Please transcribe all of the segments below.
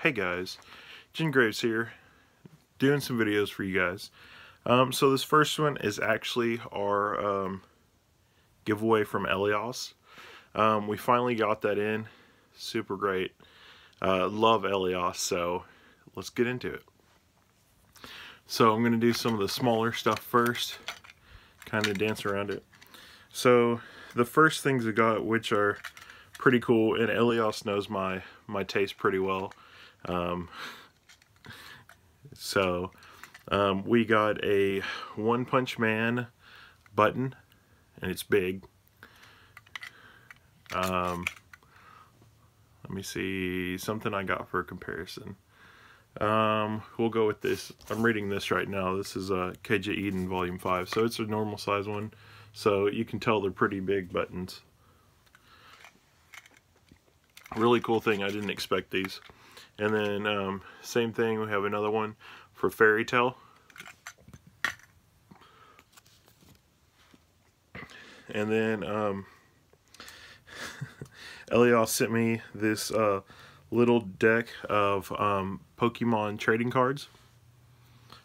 Hey guys, Jingraves here, doing some videos for you guys. So this first one is actually our giveaway from Elias. We finally got that in, super great. Love Elias, so let's get into it. So I'm going to do some of the smaller stuff first, kind of dance around it. So the first things we got, which are pretty cool, and Elias knows my taste pretty well. We got a One Punch Man button, and it's big. Let me see, something I got for a comparison. We'll go with this. I'm reading this right now. This is KJ Eden Volume 5, so it's a normal size one. So you can tell they're pretty big buttons. Really cool thing, I didn't expect these. And then same thing, we have another one for Fairy Tale. And then Elias sent me this little deck of Pokemon trading cards.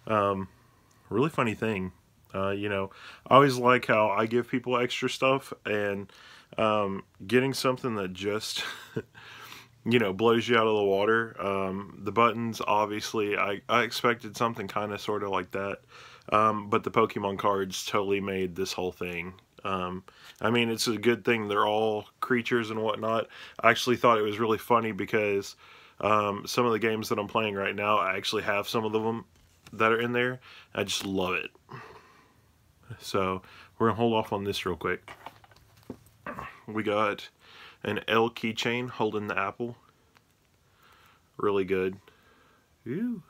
Really funny thing. You know, I always like how I give people extra stuff, and getting something that just you know, blows you out of the water. The buttons, obviously, I expected something kind of sort of like that, but the Pokemon cards totally made this whole thing. I mean, it's a good thing they're all creatures and whatnot. I actually thought it was really funny because some of the games that I'm playing right now, I actually have some of them that are in there. I just love it. So we're gonna hold off on this real quick. We got an L keychain holding the apple. Really good. Ew.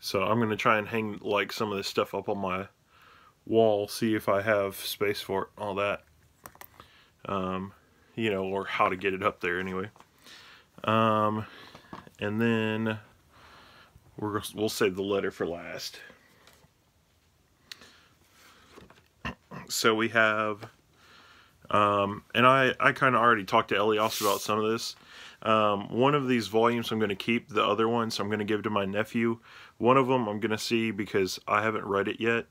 So I'm gonna try and hang like some of this stuff up on my wall, see if I have space for it, all that. You know, or how to get it up there anyway. And then we'll save the letter for last. So we have, and I kind of already talked to Elias about some of this. One of these volumes I'm going to keep, the other ones I'm going to give to my nephew. One of them I'm going to see because I haven't read it yet.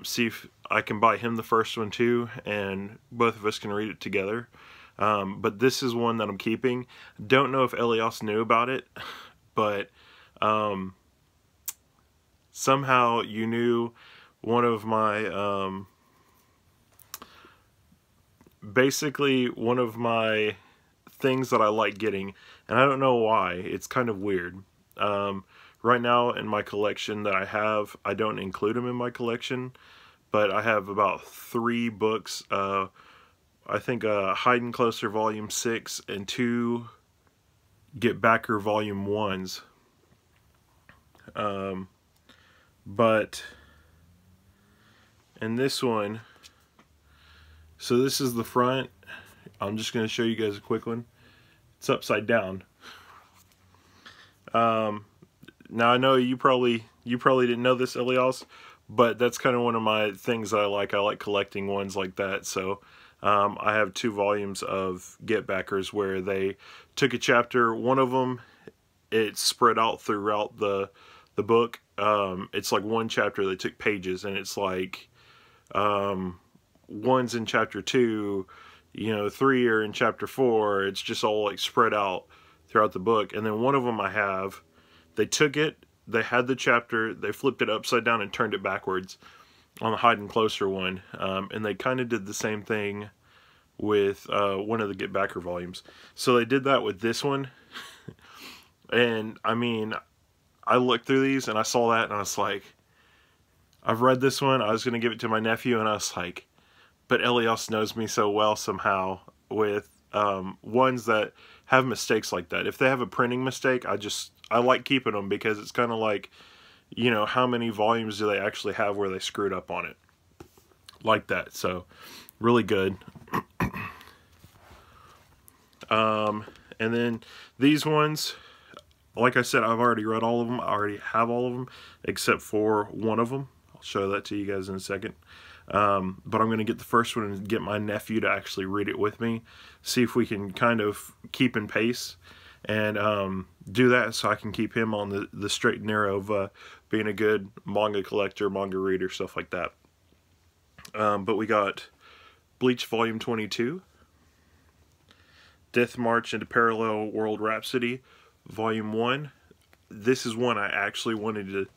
See if I can buy him the first one too, and both of us can read it together. But this is one that I'm keeping. Don't know if Elias knew about it, but somehow you knew one of my basically one of my things that I like getting, and I don't know why. It's kind of weird. Right now in my collection that I have, I don't include them in my collection, but I have about 3 books. I think Hiding Closer Volume 6 and 2 Get Backer Volume 1s. But in this one, so this is the front. I'm just going to show you guys a quick one. It's upside down. Now I know you probably didn't know this, Elias, but that's kind of one of my things that I like. I like collecting ones like that. So I have 2 volumes of Get Backers where they took a chapter. One of them, it's spread out throughout the book. It's like one chapter. They took pages, and it's like one's in chapter 2, you know, 3 are in chapter 4. It's just all like spread out throughout the book. And then one of them I have, they took it, they had the chapter, they flipped it upside down and turned it backwards on the Hiding Closer one. And they kind of did the same thing with one of the Get Backer volumes. So they did that with this one. And I mean, I looked through these and I saw that and I was like, I've read this one, I was going to give it to my nephew, and I was like, but Elias knows me so well somehow with ones that have mistakes like that. If they have a printing mistake, I like keeping them because it's kind of like, you know, how many volumes do they actually have where they screwed up on it? Like that. So, really good. And then these ones, like I said, I've already read all of them. I already have all of them except for one of them. I'll show that to you guys in a second. But I'm going to get the first one and get my nephew to actually read it with me. See if we can kind of keep in pace. and do that so I can keep him on the straight and narrow of being a good manga collector, manga reader, stuff like that. But we got Bleach Volume 22, Death March into Parallel World Rhapsody Volume 1. This is one I actually wanted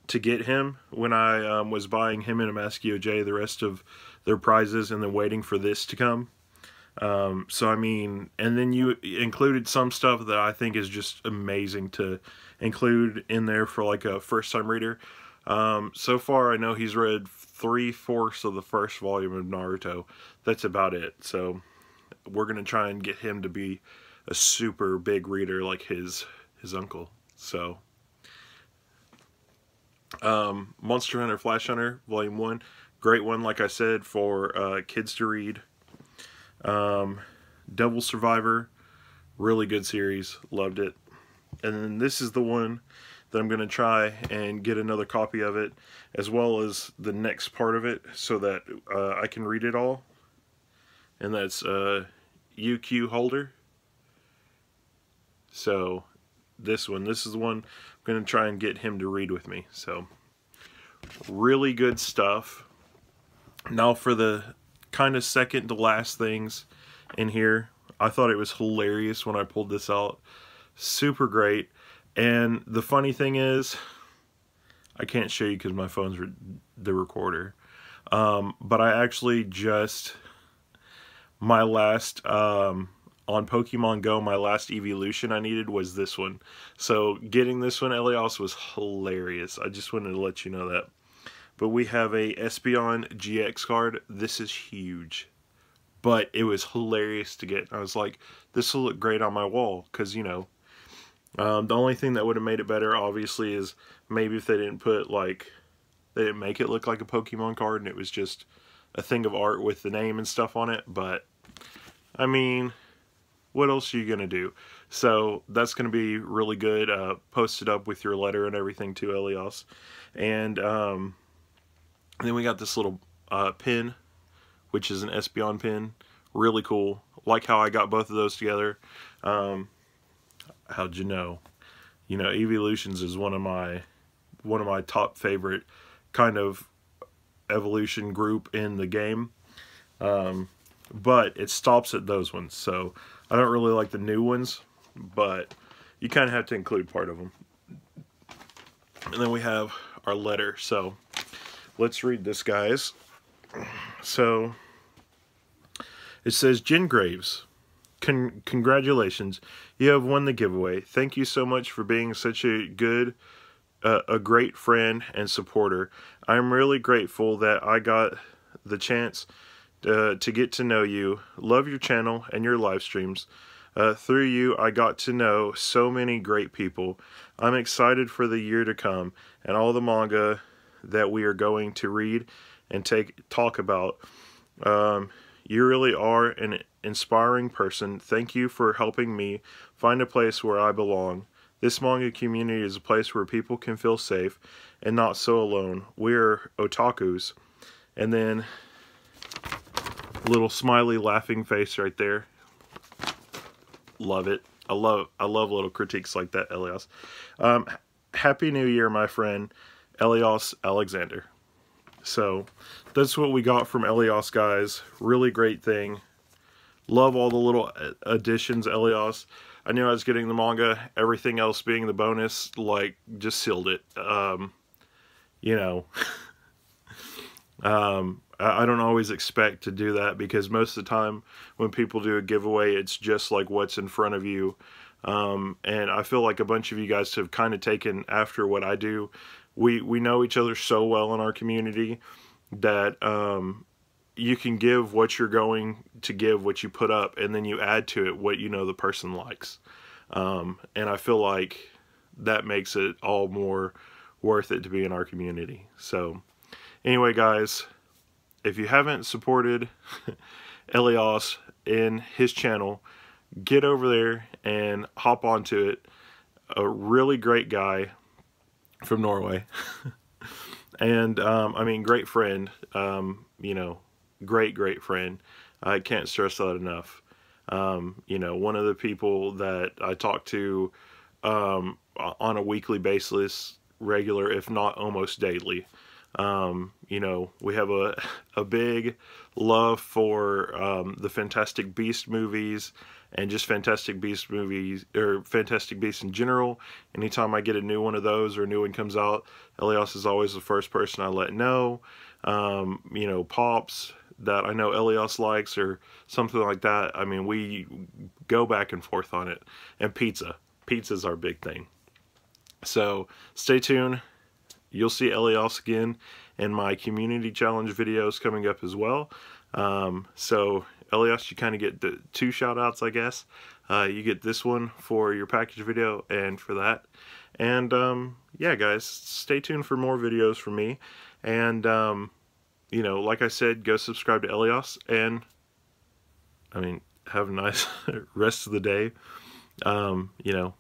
to get him when I was buying him and Amaskio J the rest of their prizes, and then waiting for this to come. So I mean, and then you included some stuff that I think is just amazing to include in there for like a first time reader. So far I know he's read 3/4 of the first volume of Naruto. That's about it. So we're gonna try and get him to be a super big reader like his uncle. So Monster Hunter Flash Hunter Volume 1, great one, like I said, for kids to read. Devil Survivor, really good series, loved it. And then this is the one that I'm going to try and get another copy of it, as well as the next part of it, so that I can read it all. And that's UQ Holder. So this is the one I'm going to try and get him to read with me. So really good stuff. Now for the kind of second to last things in here. I thought it was hilarious when I pulled this out. Super great. And the funny thing is, I can't show you because my phone's the recorder. But I actually just, my last, on Pokemon Go, my last evolution I needed was this one. So getting this one, Elias, was hilarious. I just wanted to let you know that. But we have a Espeon GX card. This is huge. But it was hilarious to get. I was like, this will look great on my wall. Because, you know, the only thing that would have made it better, obviously, is maybe if they didn't put, like, they didn't make it look like a Pokemon card and it was just a thing of art with the name and stuff on it. But, I mean, what else are you going to do? So, that's going to be really good. Post it up with your letter and everything to Elias. And then we got this little pin, which is an Espeon pin. Really cool. Like how I got both of those together. How'd you know? You know, Evolutions is one of my top favorite kind of evolution group in the game. But it stops at those ones. So I don't really like the new ones, but you kind of have to include part of them. And then we have our letter. So let's read this, guys. So it says, Jingraves, congratulations, you have won the giveaway. Thank you so much for being such a great friend and supporter. I'm really grateful that I got the chance to get to know you. Love your channel and your live streams. Through you, I got to know so many great people. I'm excited for the year to come and all the manga that we are going to read and talk about. You really are an inspiring person. Thank you for helping me find a place where I belong. This manga community is a place where people can feel safe and not so alone. We're otakus. And then little smiley laughing face right there. Love it. I love little critiques like that, Elias. Happy New Year, my friend, Elias Alexander. So that's what we got from Elias, guys. Really great thing. Love all the little additions, Elias. I knew I was getting the manga. Everything else being the bonus, like, just sealed it. You know, I don't always expect to do that, because most of the time when people do a giveaway, it's just like what's in front of you. And I feel like a bunch of you guys have kind of taken after what I do. We know each other so well in our community that you can give what you're going to give, what you put up, and then you add to it what you know the person likes. And I feel like that makes it all more worth it to be in our community. So anyway, guys, if you haven't supported Elias in his channel, get over there and hop onto it. A really great guy from Norway. And I mean, great friend. You know, great friend. I can't stress that enough. You know, one of the people that I talk to on a weekly basis, regular, if not almost daily. You know, we have a big love for the Fantastic Beast movies and just Fantastic Beast movies, or Fantastic Beasts in general. Anytime I get a new one of those or a new one comes out, Elias is always the first person I let know. You know, Pops that I know Elias likes or something like that. I mean, we go back and forth on it. And pizza. Pizza's our big thing. So stay tuned. You'll see Elias again in my community challenge videos coming up as well. So Elias, you kind of get the 2 shout outs, I guess. You get this one for your package video and for that. And yeah, guys, stay tuned for more videos from me. And you know, like I said, go subscribe to Elias, and I mean, have a nice rest of the day. You know,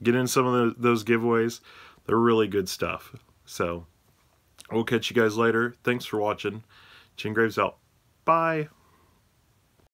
get in some of those giveaways. They're really good stuff. So, we'll catch you guys later. Thanks for watching. Jingraves out. Bye.